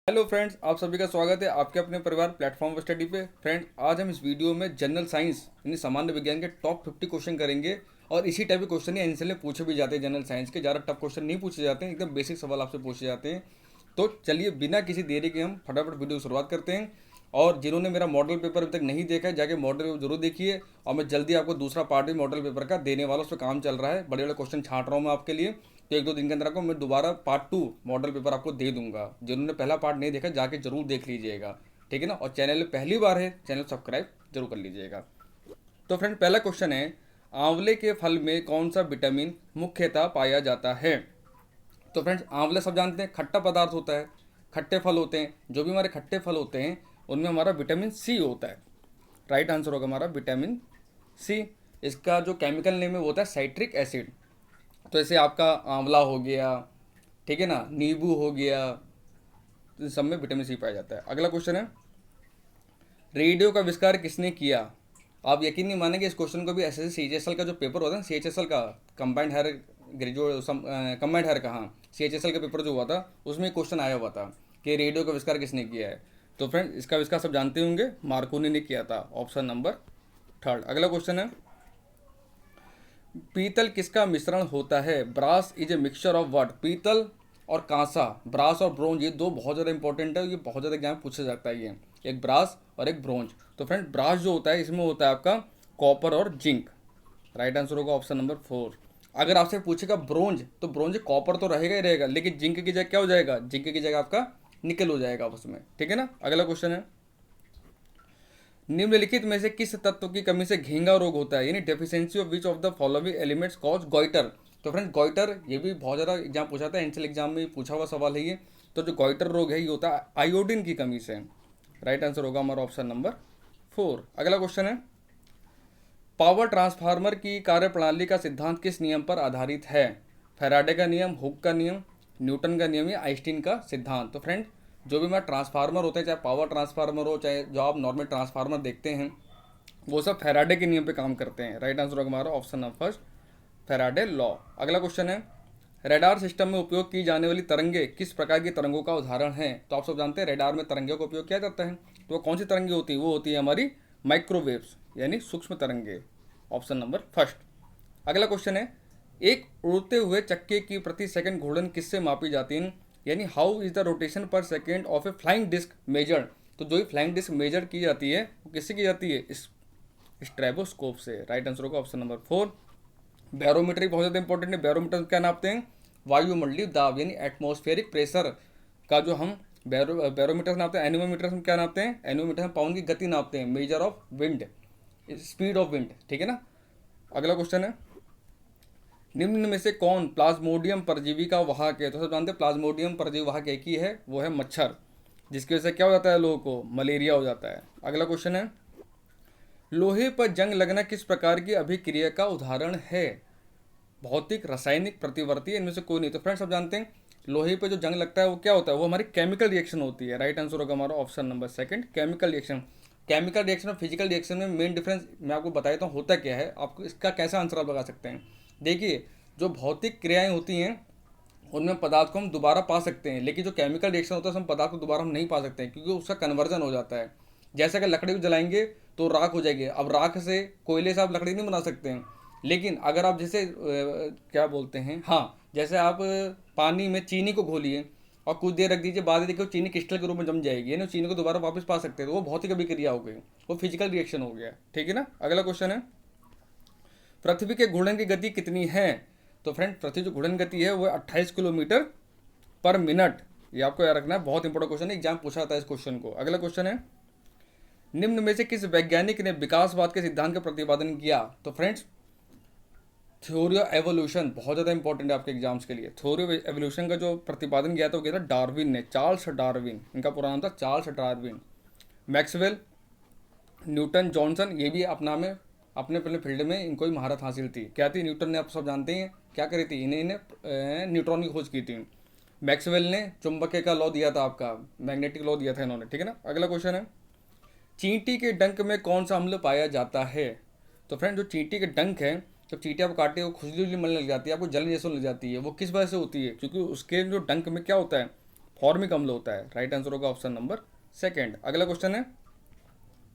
Hello friends, आप सभी का स्वागत है आपके अपने परिवार प्लेटफॉर्म स्टडी पे। फ्रेंड्स, आज हम इस वीडियो में जनरल साइंस यानी सामान्य विज्ञान के टॉप 50 क्वेश्चन करेंगे। और इसी टाइप के क्वेश्चन ही आंसर में पूछे भी जाते हैं। जनरल साइंस के ज़्यादा टफ क्वेश्चन नहीं पूछे जाते हैं, एकदम बेसिक सवाल आपसे पूछे जाते हैं। तो चलिए बिना किसी देरी के हम फटाफट वीडियो की शुरुआत करते हैं। और जिन्होंने मेरा मॉडल पेपर अभी तक नहीं देखा है, जाके मॉडल पेपर जरूर देखिए। और मैं जल्दी आपको दूसरा पार्ट भी मॉडल पेपर का देने वाला, उस पर काम चल रहा है, बड़े बड़े क्वेश्चन छांट रहा हूँ मैं आपके लिए। तो एक दो दिन के अंदर आपको मैं दोबारा पार्ट 2 मॉडल पेपर आपको दे दूंगा। जिन्होंने पहला पार्ट नहीं देखा जाके जरूर देख लीजिएगा, ठीक है ना। और चैनल में पहली बार है, चैनल सब्सक्राइब जरूर कर लीजिएगा। तो फ्रेंड, पहला क्वेश्चन है, आंवले के फल में कौन सा विटामिन मुख्यतः पाया जाता है। तो फ्रेंड्स, आंवला सब जानते हैं खट्टा पदार्थ होता है, खट्टे फल होते हैं। जो भी हमारे खट्टे फल होते हैं उनमें हमारा विटामिन सी होता है। राइट आंसर होगा हमारा विटामिन सी। इसका जो केमिकल नेम है वो होता है साइट्रिक एसिड। तो ऐसे आपका आंवला हो गया, ठीक है ना, नींबू हो गया, तो इन सब में विटामिन सी पाया जाता है। अगला क्वेश्चन है, रेडियो का आविष्कार किसने किया। आप यकीन नहीं मानेंगे, इस क्वेश्चन को भी एस एस CHSL का जो पेपर होता है ना, CHSL का combined higher graduate combined higher का, हाँ, CHSL का पेपर जो हुआ था उसमें क्वेश्चन आया हुआ था कि रेडियो का आविष्कार किसने किया है। तो फ्रेंड, इसका आविष्कार सब जानते होंगे, मार्कोनी ने किया था। Option number third. अगला क्वेश्चन है, पीतल किसका मिश्रण होता है। Brass is a mixture of what. पीतल और कांसा, ब्रास और ब्रोंज, ये दो बहुत ज़्यादा इंपॉर्टेंट है, ये बहुत ज़्यादा एग्जाम पूछा जाता है। ये एक ब्रास और एक ब्रोंज। तो फ्रेंड, ब्रास जो होता है इसमें होता है आपका कॉपर और जिंक। राइट आंसर होगा ऑप्शन नंबर 4। अगर आपसे पूछेगा ब्रोंज, तो ब्रोंज कॉपर तो रहेगा ही रहेगा, लेकिन जिंक की जगह क्या हो जाएगा, जिंक की जगह आपका निकल हो जाएगा उसमें, ठीक है ना। अगला क्वेश्चन है, निम्नलिखित में से किस तत्व की कमी से घेंगा रोग होता है, यानी deficiency of which of the following elements cause goitre. तो फ्रेंड, गॉइटर ये भी बहुत ज़्यादा एग्जाम पूछा था, एंट्रल एग्जाम में पूछा हुआ सवाल है ये। तो जो गॉइटर रोग है ये होता है आयोडीन की कमी से। राइट आंसर होगा हमारा ऑप्शन नंबर 4। अगला क्वेश्चन है, पावर ट्रांसफार्मर की कार्यप्रणाली का सिद्धांत किस नियम पर आधारित है। फैराडे का नियम, हुक का नियम, न्यूटन का नियम या आइंस्टीन का सिद्धांत। तो फ्रेंड, जो भी हमारा ट्रांसफार्मर होते हैं, चाहे पावर ट्रांसफार्मर हो, चाहे जो आप नॉर्मल ट्रांसफार्मर देखते हैं, वो सब फैराडे के नियम पे काम करते हैं। राइट आंसर होगा हमारा option number first, Faraday law. अगला क्वेश्चन है, रेडार सिस्टम में उपयोग की जाने वाली तरंगे किस प्रकार की तरंगों का उदाहरण है। तो आप सब जानते हैं रेडार में तरंगों का उपयोग किया जाता है। तो वो कौन सी तरंगे होती है, वो होती है हमारी माइक्रोवेव्स, यानी सूक्ष्म तरंगे। Option number first. अगला क्वेश्चन है, एक उड़ते हुए चक्के की प्रति सेकंड घूर्णन किससे मापी जाती है, यानी how is the rotation per second of a flying disc measured. तो जो ही फ्लाइंग डिस्क मेजर की जाती है वो किससे की जाती है, इस स्ट्रेबोस्कोप से। राइट आंसर होगा ऑप्शन नंबर 4। बैरोमीटर बहुत ज़्यादा इंपॉर्टेंट है। बैरोमीटर क्या नापते हैं, वायुमंडलीय दाब यानी एटमॉस्फेरिक प्रेशर का जो हम बैरोमीटर नापते हैं। एनोमीटर हम क्या नापते हैं, एनोमीटर हम पवन की गति नापते हैं, measure of wind, speed of wind, ठीक है ना। अगला क्वेश्चन है, निम्न में से कौन प्लाज्मोडियम परजीवी का वाहक है। तो सब जानते हैं प्लाज्मोडियम परजीवी वाहक एक ही है, वो है मच्छर, जिसकी वजह से क्या हो जाता है, लोगों को मलेरिया हो जाता है। अगला क्वेश्चन है, लोहे पर जंग लगना किस प्रकार की अभिक्रिया का उदाहरण है। भौतिक, रासायनिक, प्रतिवर्ती, इनमें से कोई नहीं। तो फ्रेंड्स, सब जानते हैं लोहे पे जो जंग लगता है वो क्या होता है, वो हमारी केमिकल रिएक्शन होती है। राइट आंसर होगा हमारा option number second, chemical reaction. Chemical reaction और फिजिकल रिएक्शन में मेन डिफरेंस मैं आपको बता देता हूँ होता क्या है, आपको इसका कैसा आंसर आप लगा सकते हैं। देखिए, जो भौतिक क्रियाएं होती हैं उनमें पदार्थ को हम दोबारा पा सकते हैं, लेकिन जो केमिकल रिएक्शन होता है उसमें पदार्थ को दोबारा हम नहीं पा सकते हैं, क्योंकि उसका कन्वर्जन हो जाता है। जैसे अगर लकड़ी को जलाएंगे तो राख हो जाएगी। अब राख से, कोयले से आप लकड़ी नहीं बना सकते हैं। लेकिन अगर आप जैसे क्या बोलते हैं, हाँ, जैसे आप पानी में चीनी को घोलिए और कुछ देर रख दीजिए, बाद में देखिए चीनी क्रिस्टल के रूप में जम जाएगी, यानी चीनी को दोबारा वापस पा सकते हैं। तो वो भौतिक अभिक्रिया हो गई, वो फिजिकल रिएक्शन हो गया, ठीक है ना। अगला क्वेश्चन है, पृथ्वी के घूर्णन की गति कितनी है। तो फ्रेंड, पृथ्वी जो घूर्णन गति है वो 28 किलोमीटर पर मिनट। ये आपको याद रखना है, बहुत इंपॉर्टेंट क्वेश्चन है, एग्जाम पूछा था इस क्वेश्चन को। अगला क्वेश्चन है, निम्न में से किस वैज्ञानिक ने विकासवाद के सिद्धांत का प्रतिपादन किया। तो फ्रेंड्स, थ्योरी ऑफ एवोल्यूशन बहुत ज़्यादा इंपॉर्टेंट है आपके एग्जाम्स के लिए। थ्योरी ऑफ एवोल्यूशन का जो प्रतिपादन किया था वो किया था डार्विन ने, चार्ल्स डार्विन, इनका पूरा नाम था Charles Darwin. Maxwell, Newton, Johnson, ये भी अपना में अपने अपने फील्ड में इनको ही महारत हासिल थी। क्या थी, न्यूटन ने आप सब जानते हैं क्या करी थी, इन्हें न्यूट्रॉन की खोज की थी। मैक्सवेल ने चुंबकीय का लॉ दिया था, आपका मैग्नेटिक लॉ दिया था इन्होंने, ठीक है ना। अगला क्वेश्चन है, चींटी के डंक में कौन सा अम्ल पाया जाता है। तो फ्रेंड, जो चींटी के डंक है, जब चींटी आपको काटे वो खुजली उजली मलने लग जाती है, आपको जलन जैसे लग जाती है, वो किस वजह से होती है, क्योंकि उसके जो डंक में क्या होता है, फॉर्मिक अम्ल होता है। राइट आंसर होगा ऑप्शन नंबर सेकेंड। अगला क्वेश्चन है,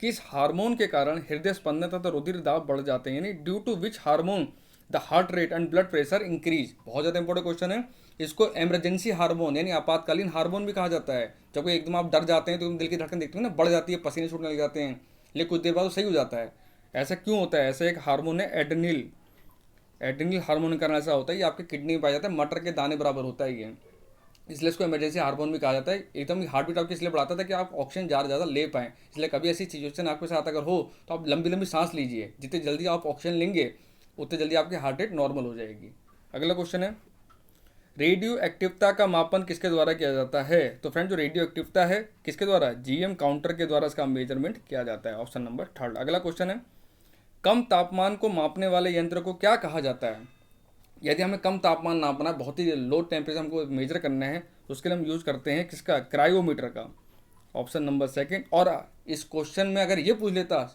किस हार्मोन के कारण हृदय स्पंदन तथा रुधिर दाब बढ़ जाते हैं, यानी due to which hormone the heart rate and blood pressure increase. बहुत ज़्यादा इंपॉर्टेंट क्वेश्चन है। इसको इमरजेंसी हार्मोन यानी आपातकालीन हार्मोन भी कहा जाता है। जब कोई एकदम आप डर जाते हैं तो दिल की धड़कन देखते हो ना, बढ़ जाती है, पसीने छूटने लग जाते हैं, लेकिन कुछ देर बाद वो सही हो जाता है। ऐसा क्यों होता है? ऐसा एक हार्मोन है एड्रेनल। एड्रेनल हार्मोन के कारण ऐसा होता है, ये आपके किडनी में पाया जाता है, मटर के दाने बराबर होता है ये, इसलिए इसको इमरजेंसी हार्मोन भी कहा जाता है। एकदम हार्ट बीट आपकी इसलिए बढ़ाता था कि आप ऑक्सीजन ज़्यादा ले पाएँ। इसलिए कभी ऐसी सिचुएशन आपके साथ अगर हो तो आप लंबी लंबी सांस लीजिए, जितनी जल्दी आप ऑक्सीजन लेंगे उतनी जल्दी आपकी हार्ट रेट नॉर्मल हो जाएगी। अगला क्वेश्चन है, रेडियो एक्टिवता का मापन किसके द्वारा किया जाता है? तो फ्रेंड जो रेडियो एक्टिवता है किसके द्वारा? जीएम काउंटर के द्वारा इसका मेजरमेंट किया जाता है। Option number third. अगला क्वेश्चन है, कम तापमान को मापने वाले यंत्र को क्या कहा जाता है? यदि हमें कम तापमान नापना है, बहुत ही लो टेम्परेचर हमको मेजर करना है, तो उसके लिए हम यूज़ करते हैं किसका? क्रायोमीटर का। Option number second. और इस क्वेश्चन में अगर ये पूछ लेता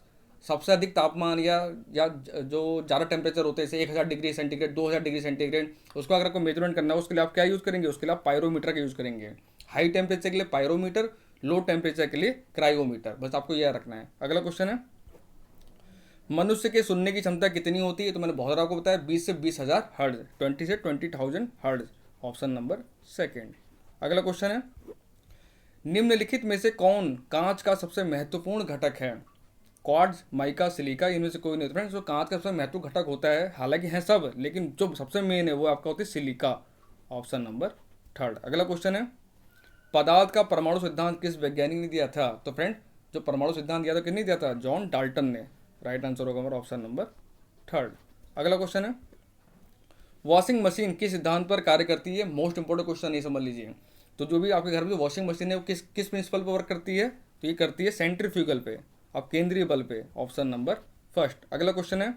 सबसे अधिक तापमान या जो ज़्यादा टेम्परेचर होते हैं जैसे 1000 डिग्री सेंटीग्रेड, 2000 डिग्री सेंटीग्रेड, उसको अगर आपको मेजरमेंट करना है उसके लिए आप क्या यूज़ करेंगे? उसके लिए आप पायरोमीटर का यूज़ करेंगे। हाई टेम्परेचर के लिए पायरोमीटर, लो टेम्परेचर के लिए क्रायोमीटर, बस आपको यह रखना है। अगला क्वेश्चन है, मनुष्य के सुनने की क्षमता कितनी होती है? तो मैंने बहुत सारा आपको बताया, 20 से 20,000 हर्ट्ज, 20 से 20,000 हर्ट्ज। Option number second. अगला क्वेश्चन है, निम्नलिखित में से कौन कांच का सबसे महत्वपूर्ण घटक है? क्वार्ट्ज, माइका, सिलिका, इनमें से कोई नहीं। फ्रेंड्स जो कांच का सबसे महत्वपूर्ण घटक होता है, हालांकि हैं सब, लेकिन जो सबसे मेन है वो आपका होता है सिलिका। Option number third. अगला क्वेश्चन है, पदार्थ का परमाणु सिद्धांत किस वैज्ञानिक ने दिया था? तो फ्रेंड जो परमाणु सिद्धांत दिया था किसने दिया था? जॉन डाल्टन ने। राइट आंसर होगा हमारा ऑप्शन नंबर थर्ड। अगला क्वेश्चन है, वॉशिंग मशीन किस सिद्धांत पर कार्य करती है? मोस्ट इंपॉर्टेंट क्वेश्चन ये समझ लीजिए। तो जो भी आपके घर में जो वॉशिंग मशीन है वो किस किस प्रिंसिपल पर वर्क करती है? तो ये करती है सेंट्रीफ्यूगल पे, अब केंद्रीय बल पे। Option number first. अगला क्वेश्चन है,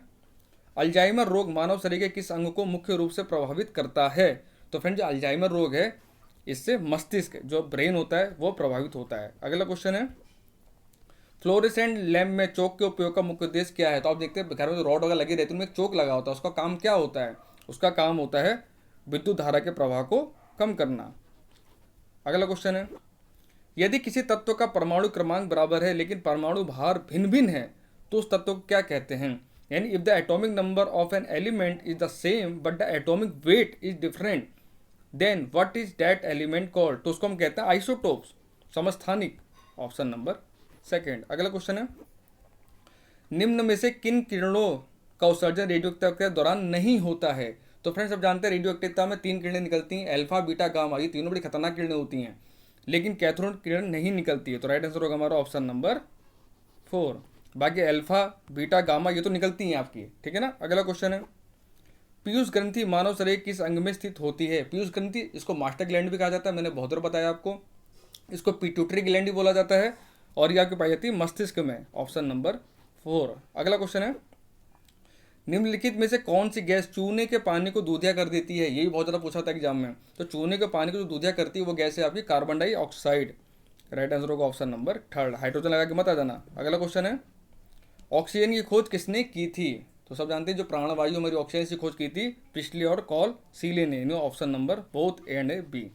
अल्जाइमर रोग मानव शरीर के किस अंग को मुख्य रूप से प्रभावित करता है? तो फ्रेंड जो अल्जाइमर रोग है इससे मस्तिष्क जो ब्रेन होता है वो प्रभावित होता है। अगला क्वेश्चन है, फ्लोरेसेंट लैम्प में चौक के उपयोग का मुख्य उद्देश्य क्या है? तो आप देखते हैं घर में जो रॉड वगैरह लगी रहती है उनमें एक चौक लगा होता है, उसका काम क्या होता है? उसका काम होता है विद्युत धारा के प्रवाह को कम करना। अगला क्वेश्चन है, यदि किसी तत्व का परमाणु क्रमांक बराबर है लेकिन परमाणु भार भिन्न भिन्न है तो उस तत्व को क्या कहते हैं? यानी if the atomic number of an element is the same but the atomic weight is different then what is that element called? तो उसको हम कहते हैं आइसोटोप्स, समस्थानिक। Option number second. अगला क्वेश्चन है, निम्न में से किन किरणों का उत्सर्जन रेडियोक्टिवता के दौरान नहीं होता है? तो फ्रेंड्स आप जानते हैं रेडियोक्टिवता में 3 किरणें निकलती हैं, अल्फा, बीटा, गामा। ये तीनों बड़ी खतरनाक किरणें होती हैं, लेकिन कैथोड किरण नहीं निकलती है। तो राइट आंसर होगा हमारा ऑप्शन नंबर 4। बाकी अल्फा, बीटा, गामा ये तो निकलती हैं आपकी, ठीक है ना। अगला क्वेश्चन है, पीयूष ग्रंथि मानव शरीर किस अंग में स्थित होती है? पीयूष ग्रंथि इसको मास्टर ग्लैंड भी कहा जाता है, मैंने बहुत बार बताया आपको। इसको पिट्यूटरी ग्लैंड भी बोला जाता है और ये आपकी पाई जाती है मस्तिष्क में। Option number 4। अगला क्वेश्चन है, निम्नलिखित में से कौन सी गैस चूने के पानी को दूधिया कर देती है? ये भी बहुत ज़्यादा पूछा था एग्जाम में। तो चूने के पानी को जो दूधिया करती है वो गैस है आपकी कार्बन डाइऑक्साइड। राइट आंसर होगा ऑप्शन नंबर थर्ड। हाइड्रोजन लगा के मत आ जाना। अगला क्वेश्चन है, ऑक्सीजन की खोज किसने की थी? तो सब जानते हैं जो प्राणवायु हमारी ऑक्सीजन की खोज की थी प्रिस्टली और कॉल सीले ने। Option number both A and B.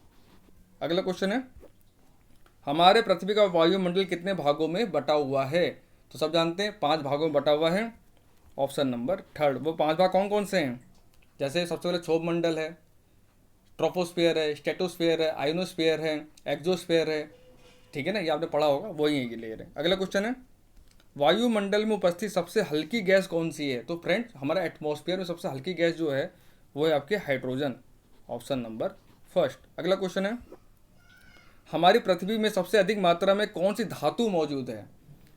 अगला क्वेश्चन है, हमारे पृथ्वी का वायुमंडल कितने भागों में बटा हुआ है? तो सब जानते हैं 5 भागों में बटा हुआ है। Option number third. वो 5 भाग कौन कौन से हैं? जैसे सबसे पहले क्षोभ मंडल है, ट्रोपोस्फीयर है, स्ट्रेटोस्फीयर है, आयोनोस्फीयर है, एक्सोस्फीयर है, ठीक है ना, ये आपने पढ़ा होगा, वही है ये लेयर है। अगला क्वेश्चन है, वायुमंडल में उपस्थित सबसे हल्की गैस कौन सी है? तो फ्रेंड्स हमारा एटमॉस्फेयर में सबसे हल्की गैस जो है वो है आपके हाइड्रोजन। Option number first. अगला क्वेश्चन है, हमारी पृथ्वी में सबसे अधिक मात्रा में कौन सी धातु मौजूद है?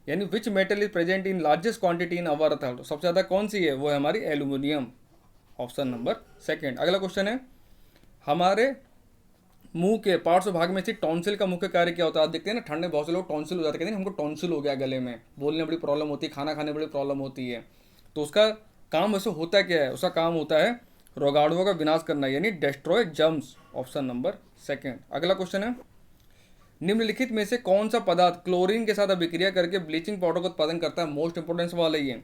यानी which metal is present in largest quantity in our earth? तो सबसे ज़्यादा कौन सी है? वो है हमारी एल्यूमिनियम। Option number second. अगला क्वेश्चन है, हमारे मुंह के पार्श्व भाग में स्थित टॉन्सिल का मुख्य कार्य क्या होता है? आप देखते हैं ना ठंड में बहुत से लोग टॉन्सिल हो जाते हैं, कहते हैं हमको टॉन्सिल हो गया, गले में बोलने में बड़ी प्रॉब्लम होती है, खाना खाने में बड़ी प्रॉब्लम होती है। तो उसका काम वैसे होता क्या है? उसका काम होता है रोगाणुओं का विनाश करना, यानी destroy germs. Option number second. अगला क्वेश्चन है, निम्नलिखित में से कौन सा पदार्थ क्लोरीन के साथ अभिक्रिया करके ब्लीचिंग पाउडर का उत्पादन करता है? मोस्ट इंपोर्टेंट सवाल है ये।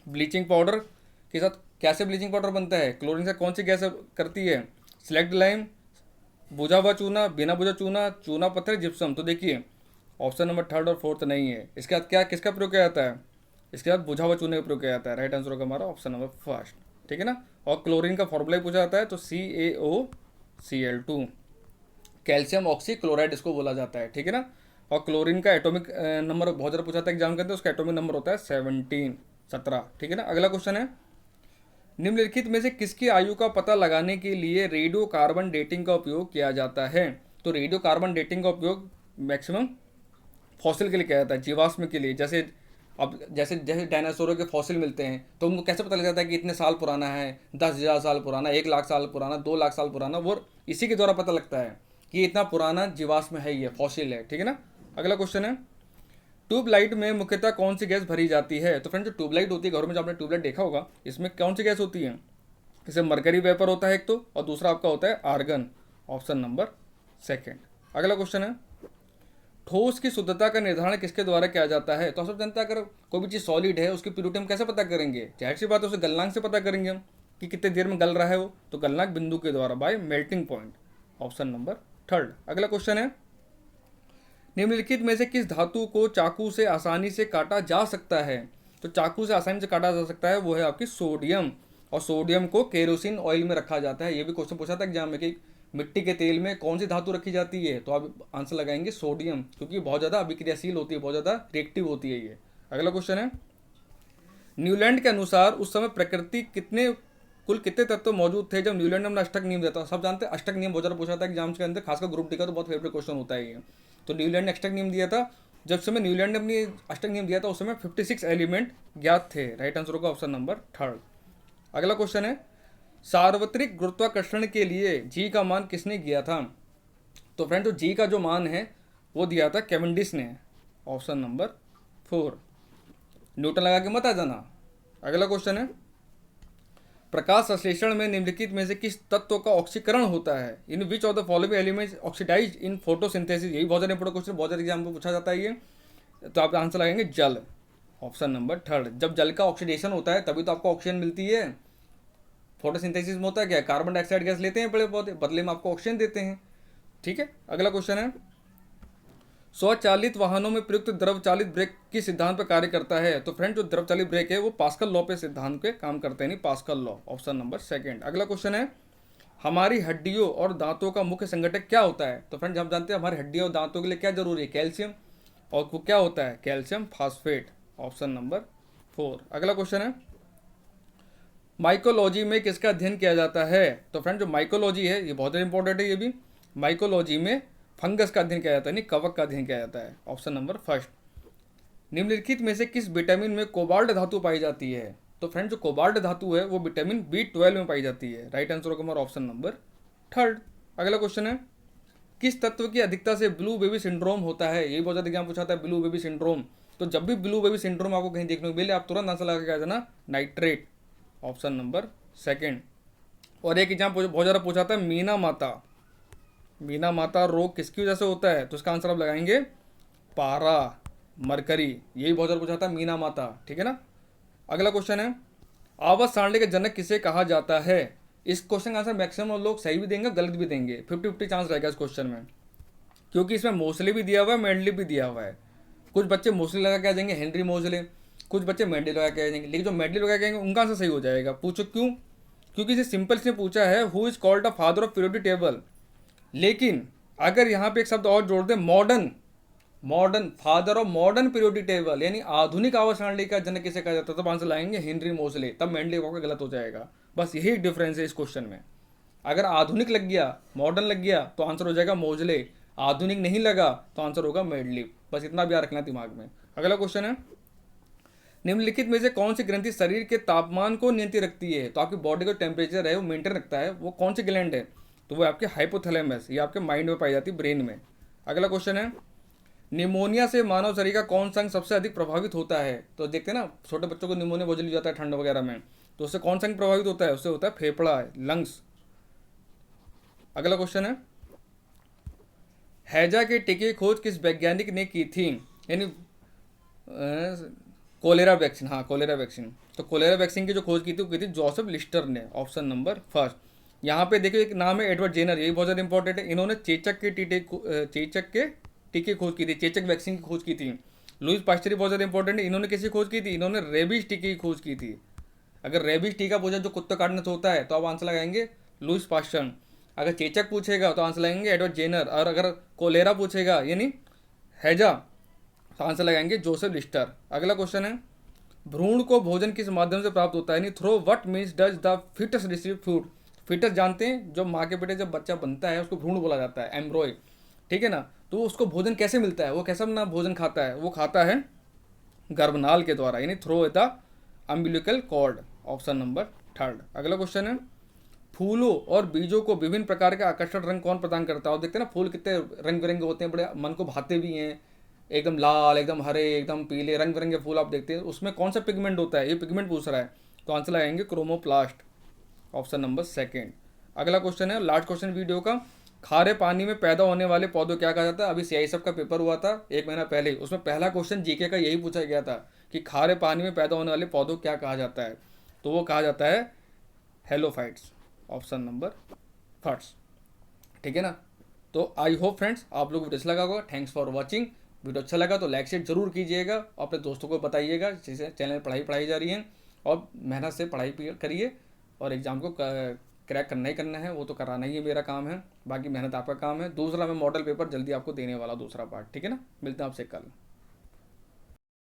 ब्लीचिंग पाउडर के साथ कैसे ब्लीचिंग पाउडर बनता है? क्लोरीन से कौन सी गैस करती है? सिलेक्ट लाइम, बुझा हुआ चूना, बिना बुझा चूना, चूना पत्थर, जिप्सम। तो देखिए ऑप्शन नंबर थर्ड और फोर्थ नहीं है। इसके बाद क्या किसका प्रयोग किया जाता है? इसके बाद बुझा हुआ चूने का प्रयोग किया जाता है। राइट आंसर होगा हमारा ऑप्शन नंबर फर्स्ट, ठीक है ना। और क्लोरीन का फॉर्मूला पूछा जाता है तो CaOCl2, कैल्शियम ऑक्सी क्लोराइड इसको बोला जाता है, ठीक है ना। और क्लोरीन का एटॉमिक नंबर बहुत ज़्यादा पूछा था एग्जाम के अंदर, उसका एटॉमिक नंबर होता है 17, ठीक है ना। अगला क्वेश्चन है, निम्नलिखित में से किसकी आयु का पता लगाने के लिए रेडियो कार्बन डेटिंग का उपयोग किया जाता है? तो रेडियो कार्बन डेटिंग का उपयोग मैक्सिमम फॉसिल के लिए किया जाता है, जीवाश्म के लिए। जैसे अब जैसे जैसे डायनासोरों के फॉसिल मिलते हैं तो उनको कैसे पता लग जाता है कि इतने साल पुराना है, 10,000 साल पुराना, 1 लाख साल पुराना, 2 लाख साल पुराना, वो इसी के द्वारा पता लगता है कि इतना पुराना जीवाश्म है, ये फॉसिल है, ठीक है ना। अगला क्वेश्चन है, ट्यूबलाइट में मुख्यतः कौन सी गैस भरी जाती है? तो फ्रेंड जो ट्यूबलाइट होती है, घरों में जो आपने ट्यूबलाइट देखा होगा, इसमें कौन सी गैस होती है? इसमें मरकरी वेपर होता है एक तो, और दूसरा आपका होता है आर्गन, ऑप्शन नंबर सेकेंड। अगला क्वेश्चन है, ठोस की शुद्धता का निर्धारण किसके द्वारा किया जाता है? तो आप सब जानते हैं, अगर कोई भी चीज़ सॉलिड है उसकी प्यूरिटी हम कैसे पता करेंगे? जाहिर सी बात है उसे गलनांक से पता करेंगे हम कि कितने देर में गल रहा है वो, तो गलनांक बिंदु के द्वारा, bye melting point, option number third. अगला क्वेश्चन है, निम्नलिखित में से किस धातु को चाकू से आसानी से काटा जा सकता है? तो चाकू से आसानी से काटा जा सकता है वो है आपकी सोडियम, और सोडियम को केरोसिन ऑयल में रखा जाता है। ये भी क्वेश्चन पूछा था एग्जाम में कि मिट्टी के तेल में कौन सी धातु रखी जाती है, तो आप आंसर लगाएंगे सोडियम, क्योंकि बहुत ज़्यादा अभिक्रियाशील होती है, बहुत ज़्यादा रिएक्टिव होती है ये। अगला क्वेश्चन है, न्यूलैंड के अनुसार उस समय प्रकृति कुल कितने तत्व मौजूद थे जब न्यूलैंड ने अपना अष्टक नियम दिया था? सब जानते हैं अष्टक नियम बहुत ज़्यादा पूछा था एग्जाम्स के अंदर, खासकर ग्रुप डी का तो बहुत फेवरेट क्वेश्चन होता है ये। तो न्यूलैंड ने अष्टक नियम दिया था, जब समय न्यूलैंड ने अपनी अष्टक नियम दिया था उस समय 56 एलिमेंट ज्ञात थे। राइट आंसर होगा ऑप्शन नंबर थर्ड। अगला क्वेश्चन है, सार्वत्रिक गुरुत्वाकर्षण के लिए जी का मान किसने दिया था? तो फ्रेंड जो जी का जो मान है वो दिया था कैवेंडिश ने, ऑप्शन नंबर 4। न्यूटन लगा के मत आ जाना। अगला क्वेश्चन है, प्रकाश संश्लेषण में निम्नलिखित में से किस तत्व का ऑक्सीकरण होता है? In which of the following elements oxidize in photosynthesis? यही बहुत ज़्यादा इंपॉर्टेंट क्वेश्चन, बहुत ज़्यादा एग्जाम में पूछा जाता है ये। तो आप आंसर लगाएंगे जल, ऑप्शन नंबर थर्ड। जब जल का ऑक्सीडेशन होता है तभी तो आपको ऑक्सीजन मिलती है। फोटोसिंथेसिस में होता है क्या? कार्बन डाइऑक्साइड गैस लेते हैं बड़े पौधे, बदले में आपको ऑक्सीजन देते हैं, ठीक है। अगला क्वेश्चन है, स्वचालित वाहनों में प्रयुक्त द्रव चालित ब्रेक किस सिद्धांत पर कार्य करता है? तो फ्रेंड जो द्रव चालित ब्रेक है वो पास्कल लॉ पे सिद्धांत पे काम करते हैं, नहीं pascal law, option number second. अगला क्वेश्चन है, हमारी हड्डियों और दांतों का मुख्य संगठक क्या होता है? तो फ्रेंड हम जानते हैं हमारी हड्डियों और दांतों के लिए क्या जरूरी है? कैल्शियम, और वो क्या होता है? Calcium phosphate, option number 4। अगला क्वेश्चन है, माइकोलॉजी में किसका अध्ययन किया जाता है? तो फ्रेंड जो माइकोलॉजी है ये बहुत इंपॉर्टेंट है, ये भी माइकोलॉजी में फंगस का अध्ययन किया जाता है, नहीं कवक का अध्ययन किया जाता है, ऑप्शन नंबर फर्स्ट। निम्नलिखित में से किस विटामिन में कोबाल्ट धातु पाई जाती है? तो फ्रेंड जो कोबाल्ट धातु है वो विटामिन B12 में पाई जाती है। राइट आंसर होगा हमारा ऑप्शन नंबर थर्ड। अगला क्वेश्चन है, किस तत्व की अधिकता से ब्लू बेबी सिंड्रोम होता है? यही बहुत ज़्यादा एग्जाम पूछा था, ब्लू बेबी सिंड्रोम। तो जब भी ब्लू बेबी सिंड्रोम आपको कहीं देखने को मिले आप तुरंत आंसर लगा के आ जाना नाइट्रेट, ऑप्शन नंबर सेकेंड। और एक एग्जाम बहुत ज़्यादा पूछा था, मीना माता रोग किसकी वजह से होता है? तो इसका आंसर आप लगाएंगे पारा, मरकरी, यही बहुत ज़्यादा पूछा था मीना माता, ठीक है ना। अगला क्वेश्चन है, आवास सारणी का जनक किसे कहा जाता है? इस क्वेश्चन का आंसर मैक्सिमम लोग सही भी देंगे गलत भी देंगे, 50-50 चांस रहेगा इस क्वेश्चन में, क्योंकि इसमें मोस्टली भी दिया हुआ है मेंडली भी दिया हुआ है। कुछ बच्चे मोस्टली लगा के आ जाएंगे हेनरी मोस्ले, कुछ बच्चे मेंडली लगा के आ जाएंगे, लेकिन जो मेंडली लगा के आएंगे उनका आंसर सही हो जाएगा। पूछो क्यों? क्योंकि इसे सिंपल से पूछा है who is called the father of periodic table, लेकिन अगर यहाँ पे एक शब्द और जोड़ दे modern father of modern periodic table, यानी आधुनिक आवर्त सारणी का जनक किसे कहा जाता है, तब आंसर लाएंगे हेनरी मोस्ले, तब मेंडली का गलत हो जाएगा। बस यही डिफरेंस है इस क्वेश्चन में। अगर आधुनिक लग गया, मॉडर्न लग गया तो आंसर हो जाएगा मोजले, आधुनिक नहीं लगा तो आंसर होगा मेडली। बस इतना भी याद रखना दिमाग में। अगला क्वेश्चन है, निम्नलिखित में से कौन सी ग्रंथि शरीर के तापमान को नियंत्रित रखती है? तो आपकी बॉडी का टेम्परेचर है वो मेंटेन रखता है, वो कौन सी ग्लैंड है? तो वो आपके हाइपोथैलेमस, ये आपके माइंड में पाई जाती है, ब्रेन में। अगला क्वेश्चन है, निमोनिया से मानव शरीर का कौन सा अंग सबसे अधिक प्रभावित होता है? तो देखते हैं ना छोटे बच्चों को निमोनिया बहुत जल्दी जाता है ठंड वगैरह में, तो उससे कौन सा अंग प्रभावित होता है? उससे होता है फेफड़ा, लंग्स। अगला क्वेश्चन है, हैजा के टीके की खोज किस वैज्ञानिक ने की थी? यानी कोलेरा वैक्सीन, हाँ कोलेरा वैक्सीन। तो कोलेरा वैक्सीन की जो खोज की थी वो की थी जोसेफ लिस्टर ने, ऑप्शन नंबर फर्स्ट। यहाँ पे देखिए एक नाम है एडवर्ड जेनर, ये बहुत ज़्यादा इंपॉर्टेंट है। इन्होंने चेचक के टीके खोज की थी, चेचक वैक्सीन की खोज की थी। लुईस पास्चर बहुत ज़्यादा इंपॉर्टेंट है, इन्होंने किसी खोज की थी, इन्होंने रेबीज टीके की खोज की थी। अगर रेबीज टीका पूछा जो कुत्ते काटने से होता है तो आप आंसर लगाएंगे लुईस पास्चर। अगर चेचक पूछेगा तो आंसर लगाएंगे एडवर्ड जेनर, और अगर कोलेरा पूछेगा यानी हैजा तो आंसर लगाएंगे जोसेफ लिस्टर। अगला क्वेश्चन है, भ्रूण को भोजन किस माध्यम से प्राप्त होता है, यानी through what means does the foetus receive food. Foetus जानते हैं, जो माँ के पेटे जब बच्चा बनता है उसको भ्रूण बोला जाता है, एम्ब्रॉय, ठीक है ना। तो उसको भोजन कैसे मिलता है, वो कैसा ना भोजन खाता है, वो खाता है गर्भनाल के द्वारा, यानी through the umbilical cord. Option number third. अगला क्वेश्चन है, फूलों और बीजों को विभिन्न प्रकार के आकर्षक रंग कौन प्रदान करता है। और देखते हैं ना फूल कितने रंग बिरंगे होते हैं, बड़े मन को भाते भी हैं, एकदम लाल, एकदम हरे, एकदम पीले, रंग बिरंगे फूल आप देखते हैं, उसमें कौन सा पिगमेंट होता है, ये पिगमेंट पूछ रहा है। तो आंसर लगाएंगे क्रोमोप्लास्ट। Option number second. अगला क्वेश्चन है लास्ट क्वेश्चन वीडियो का, खारे पानी में पैदा होने वाले पौधों क्या कहा जाता है। अभी सीआईएसएफ का पेपर हुआ था 1 महीना पहले, उसमें पहला क्वेश्चन जीके का यही पूछा गया था कि खारे पानी में पैदा होने वाले पौधों क्या कहा जाता है। तो वो कहा जाता है हेलोफाइट्स। ऑप्शन नंबर फर्स्ट, ठीक है ना। तो आई होप फ्रेंड्स आप लोग को वीडियो अच्छा लगा होगा। Thanks for watching. वीडियो अच्छा लगा तो लाइक शेयर जरूर कीजिएगा, अपने दोस्तों को बताइएगा, जिसे चैनल में पढ़ाई जा रही है, और मेहनत से पढ़ाई करिए, और एग्ज़ाम को क्रैक करना ही करना है, वो तो कराना ही मेरा काम है, बाकी मेहनत आपका काम है। दूसरा मैं मॉडल पेपर जल्दी आपको देने वाला, दूसरा पार्ट, ठीक है ना। मिलते हैं आपसे कल।